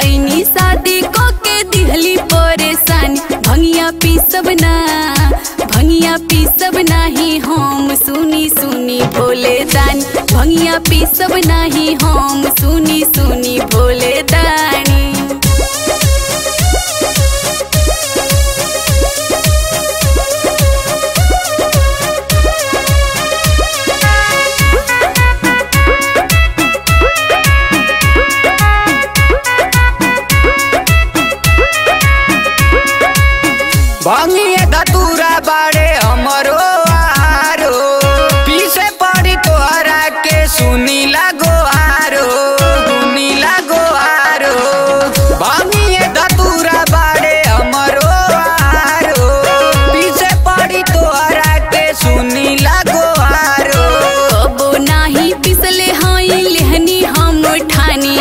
ऐनी शादी को के दिहली परेशानी। भंगिया पीसब नाही हम सुनी सुनी भोले दानी। भंगिया पीसब नाही हम सुनी सुनी भोले दानी। भंगिया धतूरा बाड़े हमरो आरो, पीछे पड़ी तोहरा के सुनी लागो आरो, सुनी लागो आरो। भंगिया धतूरा बाड़े हमरो आरो, पीछे पड़ी तोहरा के सुनी लागो आरो। कबो नाही पिसले हई लेहनी हम ठानी,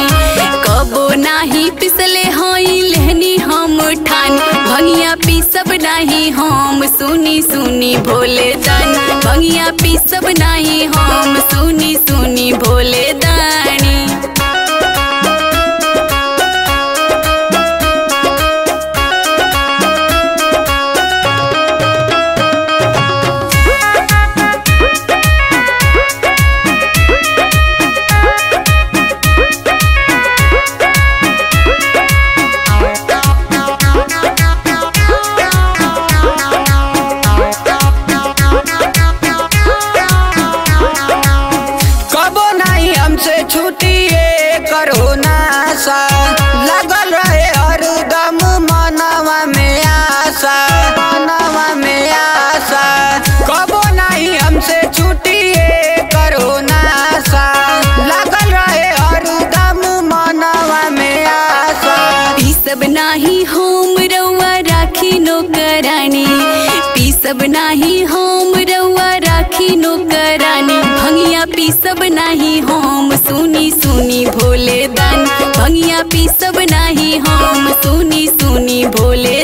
कबो नाही पिसले हई लेहनी हम ठानी। भंगिया पीसब नाही हम सुनी सुनी भोले दानी। भंगिया पीसब नाही हम सुनी सुनी भोले दानी। छुट्टिए करो नासा, लगल रहे हरदम मनवा में आशा, मनवा में आशा। कबो नहीं हमसे छुट्टिए करो नासा, लगल रहे हरदम मनवा में आशा। पीसब नाही हम रउआ राखी नौकरानी, पीसब नाही हम रउआ राखी नौकरानी। भंगिया पीसब नाही हम सुनी सुनी भोले दानी। भंगिया पीसब नाही हम सुनी सुनी भोले